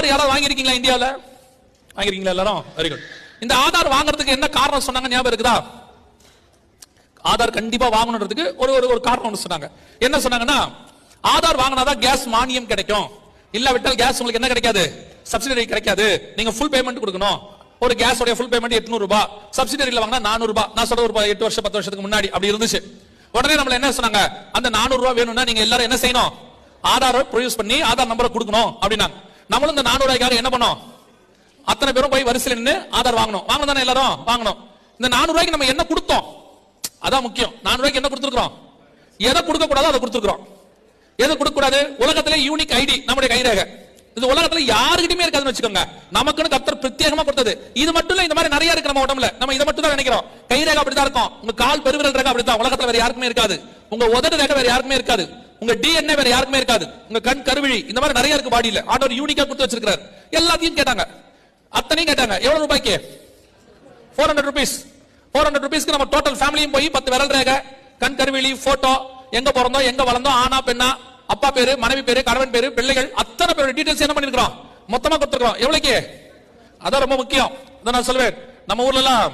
ஆதார் யாராவது வாங்கியிருக்கீங்களா? இந்தியாவில் வாங்கிருக்கீங்களா எல்லாரும்? Very good. இந்த ஆதார் வாங்குறதுக்கு என்ன காரணம் சொன்னாங்க ஞாபகம் இருக்குதா? ஆதார் கண்டிப்பா வாங்கணுன்றதுக்கு ஒரு காரணம் ஒன்று சொன்னாங்க. என்ன சொன்னாங்கன்னா, ஆதார் வாங்கினாதான் கேஸ் மானியம் கிடைக்கும், இல்லாவிட்டால் கேஸ் உங்களுக்கு என்ன கிடைக்காது, சப்சிடரி கிடைக்காது. நீங்க ஃபுல் பேமெண்ட் கொடுக்கணும். ஒரு கேஸ் உடைய ஃபுல் பேமெண்ட் 800 ரூபாய், சப்சிடரியில வாங்கினா 400 ரூபாய். நான் சொல்ற ஒரு 8 வருஷம் 10 வருஷத்துக்கு முன்னாடி அப்படி இருந்துச்சு. உடனே நம்மள என்ன சொன்னாங்க, அந்த 400 ரூபாய் வேணும்னா நீங்க எல்லாரும் என்ன செய்யணும், ஆதாரை ப்ரொடியூஸ் பண்ணி ஆதார் நம்பரை கொடுக்கணும் அப்படின்னாங்க. நம்மளும் இந்த 400 ரூபாய்க்காக என்ன பண்ணோம், அத்தனை பேரும் போய் வரிசையில் நின்று ஆதார் வாங்கணும். வாங்கணும் தானே எல்லாரும் வாங்கணும். இந்த 400 ரூபாய்க்கு நம்ம என்ன கொடுத்தோம், அதான் முக்கியம். 400 ரூபாய்க்கு என்ன கொடுத்துருக்கோம், எதை கொடுக்க கூடாதோ அதை கொடுத்துருக்கோம். எதை கொடுக்க கூடாது, உலகத்திலே யூனிக் ஐடி நம்முடைய கைரேகை. இது உலகத்துல யாருக்கிட்டயுமே இருக்காதுன்னு வச்சுக்கோங்க. நமக்குன்னு கர்த்தர் பிரத்யேகமா கொடுத்தது. இது மட்டும் இல்ல, இந்த மாதிரி நிறைய இருக்கு நம்ம உடம்புல. நம்ம இதை மட்டும் தான் நினைக்கிறோம். கைரேகை அப்படிதான் இருக்கும், உங்க கால் பெருவிரல் ரேகை அப்படிதான். உலகத்துல வேற யாருக்குமே இருக்காது. உங்க உதடு ரேகை வேற யாருக்குமே இருக்காது. உங்க டிஎன்ஏ வேற யாருக்குமே இருக்காது. உங்க கண் கருவிழி இந்த மாதிரி நிறைய இருக்கு பாடியில. ஆண்டவர் யூனிக்கா கொடுத்து வச்சிருக்காரு. எல்லாத்தையும் கேட்டாங்க, அத்தனையும் கேட்டாங்க. எவ்வளவு ரூபாய்க்கு? 400 rupees. 400 rupeesக்கு நம்ம டோட்டல் ஃபேமிலியும் போய் 10 விரல் ரேகை, கண் கருவிழி, போட்டோ, எங்க பிறந்தோம், எங்க வளர்ந்தோம், ஆனா பெண்ணா, அப்பா பேரு, மனைவி பேரு, கணவன் பேரு, பிள்ளைகள், அத்தனை பேரோட டீடைல்ஸ் என்ன பண்ணிருக்கோம், மொத்தமா கொடுத்துருக்கோம். எவ்வளவுக்கு? அதான் ரொம்ப முக்கியம். அதான் நான் சொல்லுவேன், நம்ம ஊர்ல எல்லாம்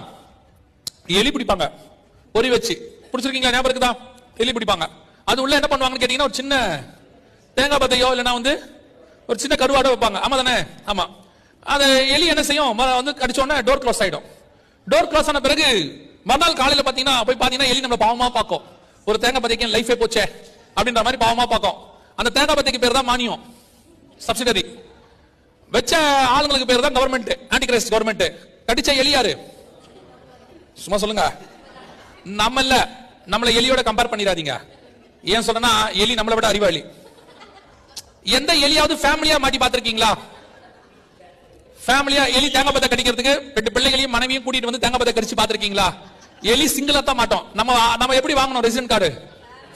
எலி பிடிப்பாங்க, பொறி வச்சு. பிடிச்சிருக்கீங்களா? ஞாபகம் இருக்குதா? எலி பிடிப்பாங்க. அது உள்ள என்ன பண்ணுவாங்கன்னு கேட்டீங்கன்னா, ஒரு சின்ன தேங்காய் பத்தையோ இல்லைன்னா ஒரு சின்ன கருவாடோ வைப்பாங்க. ஆமா தானே? ஆமா. அது எலி என்ன செய்யும், வந்து கடிச்ச உடனே டோர் க்ளோஸ் ஆயிடும். டோர் க்ளோஸ் ஆன பிறகு மறுநாள் காலையில பாத்தீங்கன்னா போய் பாத்தீங்கன்னா எலி நம்ம பாவமா பார்க்கும். ஒரு தேங்காய் பத்தைக்கு லைஃபே போச்சே அப்படின்ற மாதிரி பாவமா பார்க்கும். அந்த தேங்காய் பத்தைக்கு பேர் தான் மானியம், சப்சிடரி. வச்ச ஆளுங்களுக்கு பேர் தான் கவர்மெண்ட், ஆன்டி கிரைஸ்ட் கவர்மெண்ட். கடிச்ச எலி யாரு? சும்மா சொல்லுங்க. நம்ம இல்ல, நம்மள எலியோட கம்பேர் பண்ணிடாதீங்க. ஏன் சொல்றேன்னா, எலி நம்மளை விட அறிவாளி. எந்த எலியாவது ஃபேமிலியா மாட்டி பார்த்திருக்கீங்களா? ஃபேமிலியா எலி தேங்காய் பத்தை கடிக்கிறதுக்கு 2 பிள்ளைகளையும் மனைவியும் கூட்டிட்டு வந்து தேங்காய் பத்தை கடிச்சு பார்த்திருக்கீங்களா? எலி சிங்கிளா தான் மாட்டோம். நம்ம எப்படி வாங்கணும் ரெசிடென்ட் கார்டு?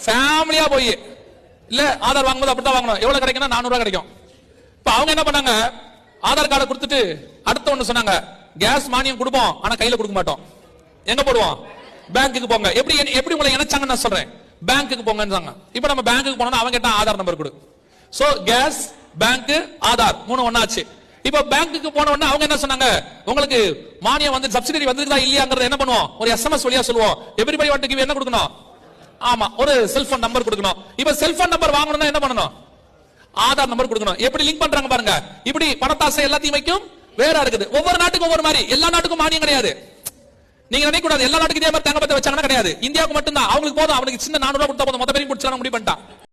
ஃபேமிலியா போய், இல்ல ஆதார் வாங்கும்போது அப்படிதான் வாங்கணும். எவ்வளவு கிடைக்கும்னா 400 ரூபாய் கிடைக்கும். இப்ப அவங்க என்ன பண்ணாங்க, ஆதார் கார்டை கொடுத்துட்டு அடுத்த ஒண்ணு சொன்னாங்க, கேஸ் மானியம் கொடுப்போம், ஆனா கையில கொடுக்க மாட்டோம். எங்க போடுவோம்? பேங்க்குக்கு போங்க. எப்படி உங்களை இணைச்சாங்கன்னு நான் சொல்றேன். பேங்க்குக்கு போங்கன்னு. இப்ப நம்ம பேங்க்குக்கு போனோம்னா அவங்க கேட்டா ஆதார் நம்பர் கொடு. சோ கேஸ், பேங்க், ஆதார் 3 ஒண்ணாச்சு. இப்ப பேங்க்குக்கு போன உடனே அவங்க என்ன சொன்னாங்க, உங்களுக்கு மானியம் வந்து சப்சிடரி வந்திருக்கா இல்லையாங்கறத என்ன பண்ணுவோம், ஒரு எஸ்எம்எஸ் வழியா சொல்லுவோம். எவ்ரிபடி வாண்ட் டு கிவ் என்ன கொடுக்கணும்? ஆமா, ஒரு செல்போன் நம்பர் கொடுக்கணும். இப்ப செல்போன் நம்பர் வாங்கணும்னா என்ன பண்ணணும்? ஆதார் நம்பர் கொடுக்கணும். எப்படி லிங்க் பண்றாங்க பாருங்க. இப்படி பணத்தாசை எல்லாத்தையும் வைக்கும் வேற இருக்குது. ஒவ்வொரு நாட்டுக்கும் ஒவ்வொரு மாதிரி. எல்லா நாட்டுக்கும் மானியம் கிடையாது. நீங்க நினைக்க கூடாது எல்லா நாட்டுக்கும் இதே மாதிரி தேங்காய் பத்தை வச்சாங்கன்னா கிடையாது. இந்தியாவுக்கு மட்டும் தான். அவங்களுக்கு போதும், அவனுக்கு சின்ன 400 ரூபாய் கொடுத்தா போதும், மொத்த பேரையும் பிடிச்சாங்க, முடிவு பண்ணிட்டான்.